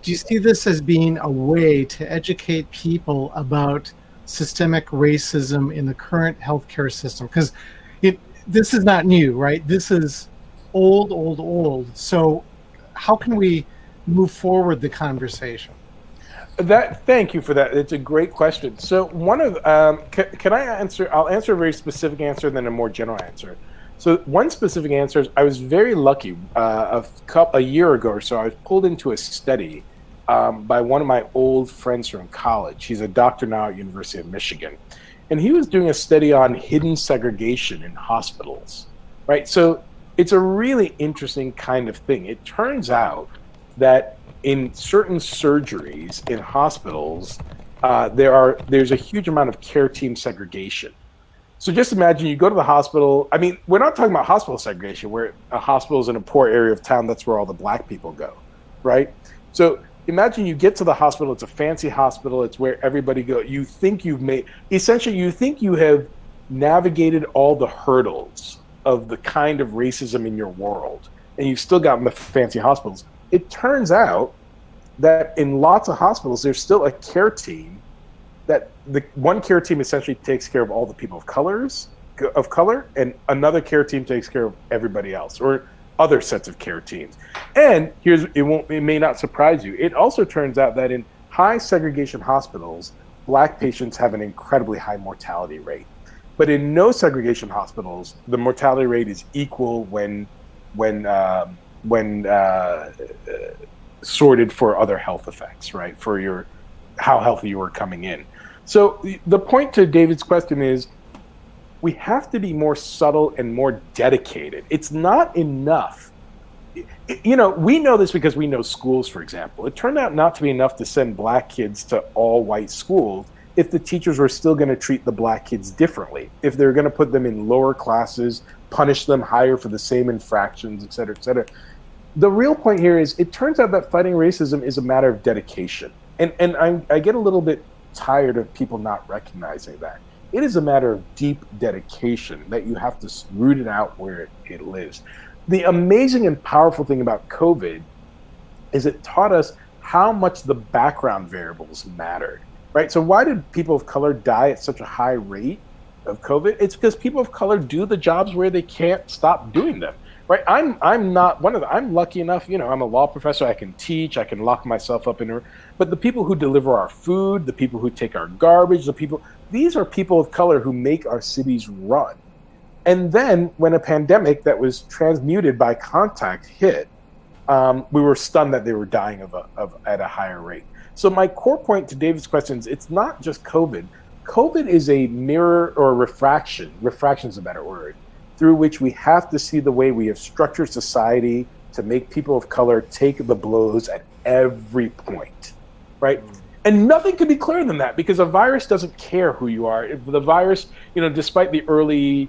do you see this as being a way to educate people about systemic racism in the current healthcare system? Because this is not new, right? This is old. So how can we move forward the conversation? Thank you for that. It's a great question. So one of can I answer? I'll answer a very specific answer and then a more general answer. So one specific answer is I was very lucky. A year ago or so, I was pulled into a study by one of my old friends from college. He's a doctor now at University of Michigan, and he was doing a study on hidden segregation in hospitals. Right. So it's a really interesting kind of thing. It turns out that in certain surgeries in hospitals, there's a huge amount of care team segregation. So just imagine you go to the hospital. I mean, we're not talking about hospital segregation, where a hospital is in a poor area of town. That's where all the Black people go, right? So imagine you get to the hospital. It's a fancy hospital. It's where everybody goes. You think you have navigated all the hurdles of the kind of racism in your world, and you've still got the fancy hospitals. It turns out that in lots of hospitals, there's still a care team that the one care team essentially takes care of all the people of color, and another care team takes care of everybody else, or other sets of care teams. And it may not surprise you. It also turns out that in high segregation hospitals, Black patients have an incredibly high mortality rate. But in no segregation hospitals, the mortality rate is equal when sorted for other health effects, right? For how healthy you were coming in. So the point to David's question is we have to be more subtle and more dedicated. It's not enough. We know this because we know schools, for example. It turned out not to be enough to send Black kids to all white schools if the teachers were still going to treat the Black kids differently, if they're going to put them in lower classes, punish them higher for the same infractions, et cetera, et cetera. The real point here is it turns out that fighting racism is a matter of dedication. And I get a little bit tired of people not recognizing that. It is a matter of deep dedication that you have to root it out where it lives. The amazing and powerful thing about COVID is it taught us how much the background variables mattered, right? So why did people of color die at such a high rate of COVID? It's because people of color do the jobs where they can't stop doing them. Right, I'm not one of them. I'm lucky enough, I'm a law professor. I can teach. I can lock myself up in a room. But the people who deliver our food, the people who take our garbage, these are people of color who make our cities run. And then when a pandemic that was transmuted by contact hit, we were stunned that they were dying at a higher rate. So my core point to David's question is it's not just COVID. COVID is a mirror or refraction. Refraction is a better word. Through which we have to see the way we have structured society to make people of color take the blows at every point, right? And nothing could be clearer than that, because a virus doesn't care who you are. If the virus, despite the early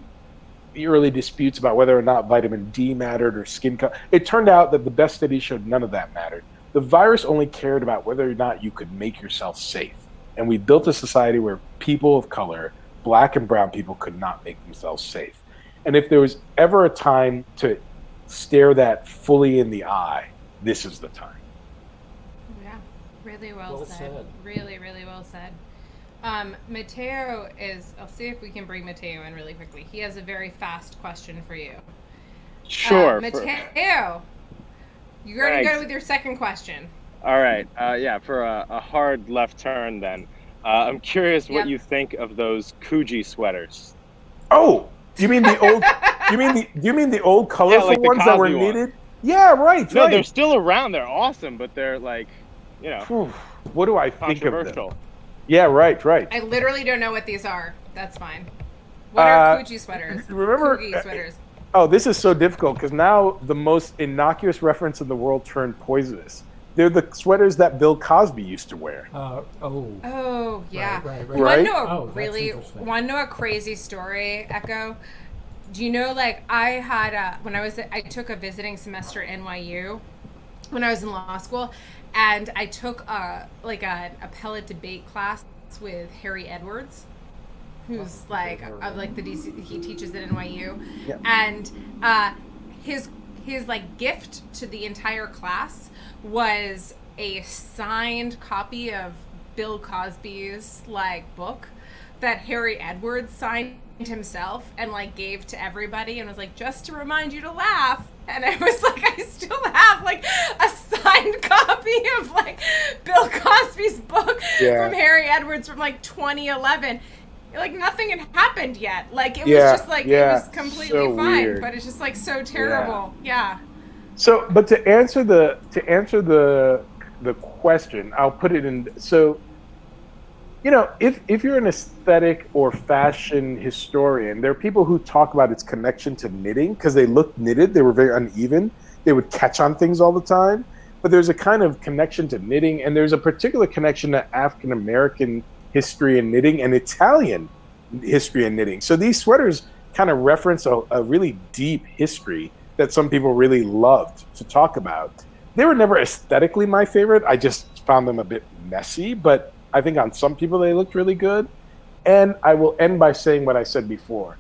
disputes about whether or not vitamin D mattered or skin color, it turned out that the best studies showed none of that mattered. The virus only cared about whether or not you could make yourself safe. And we built a society where people of color, black and brown people, could not make themselves safe. And if there was ever a time to stare that fully in the eye, this is the time. Yeah, really well said. Really, really well said. Matteo I'll see if we can bring Matteo in really quickly. He has a very fast question for you. Sure. Matteo, you're going to go with your second question. All right. For a hard left turn then. I'm curious what you think of those Coogee sweaters. Oh, you mean the old? you mean the old colorful like ones that were knitted? Yeah, right. No, they're still around. They're awesome, but they're like, what do I think of them? Yeah, right. I literally don't know what these are. That's fine. What are Coogee sweaters? Remember? Coogee sweaters. Oh, this is so difficult because now the most innocuous reference in the world turned poisonous. They're the sweaters that Bill Cosby used to wear. Oh, yeah. Right. Want to know a crazy story, Ekow? Do you know, I had I took a visiting semester at NYU when I was in law school, and I took an appellate debate class with Harry Edwards, who's the DC, he teaches at NYU, and his gift to the entire class was a signed copy of Bill Cosby's book that Harry Edwards signed himself and gave to everybody and was just to remind you to laugh. And I was I still have a signed copy of Bill Cosby's book from Harry Edwards from 2011. Nothing had happened yet. It was just it was completely so fine, weird. But it's just so terrible. Yeah. So, but to answer the question, I'll put it in. So, if you're an aesthetic or fashion historian, there are people who talk about its connection to knitting because they looked knitted. They were very uneven. They would catch on things all the time. But there's a kind of connection to knitting, and there's a particular connection to African American history and knitting and Italian history and knitting. So these sweaters kind of reference a really deep history that some people really loved to talk about. They were never aesthetically my favorite. I just found them a bit messy, but I think on some people they looked really good. And I will end by saying what I said before.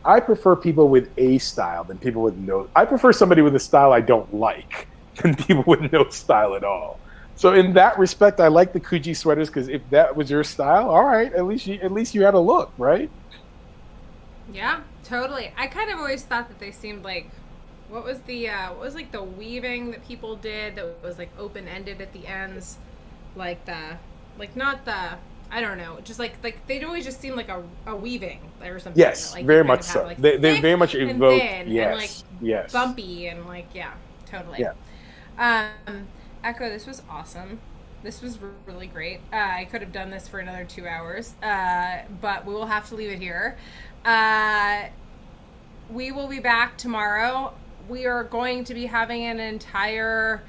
I prefer people with a style than people with no. I prefer somebody with a style I don't like than people with no style at all. So in that respect, I like the Coogee sweaters because if that was your style, all right, at least you had a look, right? Yeah, totally. I kind of always thought that they seemed what was the weaving that people did that was open-ended at the ends, I don't know, just they'd always just seem like a weaving or something. Yes, very much so. They very much evoke, yes, yes, bumpy and totally. Yeah. Ekow, this was awesome. This was really great. I could have done this for another 2 hours, but we will have to leave it here. We will be back tomorrow. We are going to be having an entire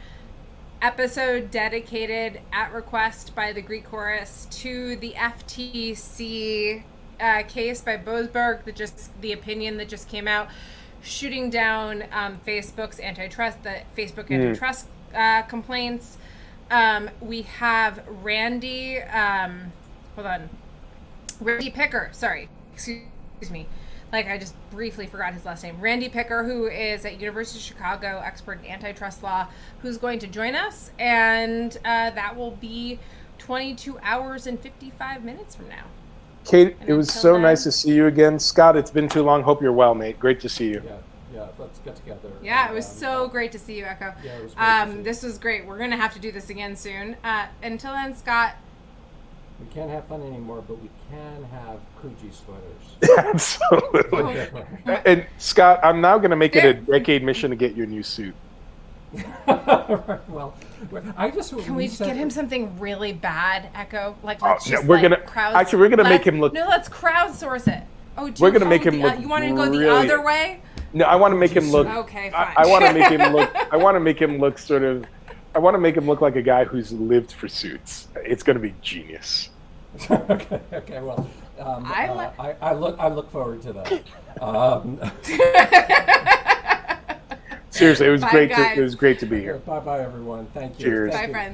episode dedicated at request by the Greek Chorus to the FTC case by Boasberg, the opinion that just came out, shooting down Facebook's antitrust complaints. We have Randy Picker. Sorry, excuse me. I just briefly forgot his last name. Randy Picker, who is at University of Chicago, expert in antitrust law, who's going to join us. And that will be 22 hours and 55 minutes from now. Kate, it was so nice to see you again. Scott, it's been too long. Hope you're well, mate. Great to see you. Yeah, let's get together. Yeah, it was so great to see you, Ekow. Yeah, it was great this was great. We're going to have to do this again soon. Until then, Scott. We can't have fun anymore, but we can have Coogee sweaters. Absolutely. And Scott, I'm now going to make it a decade mission to get your new suit. Well, I just can we get him something really bad, Ekow? We're gonna make him look. No, let's crowdsource it. Oh, we're gonna make him look. You want to go the other way? No, I want to make him look. Okay, fine. I want to make him look. I want to make him look sort of I want to make him look like a guy who's lived for suits. It's going to be genius. Okay. Well, I look forward to that. Seriously, it was Bye, great. guys. It was great to be here. Bye, everyone. Thank you. Cheers. Bye, friends.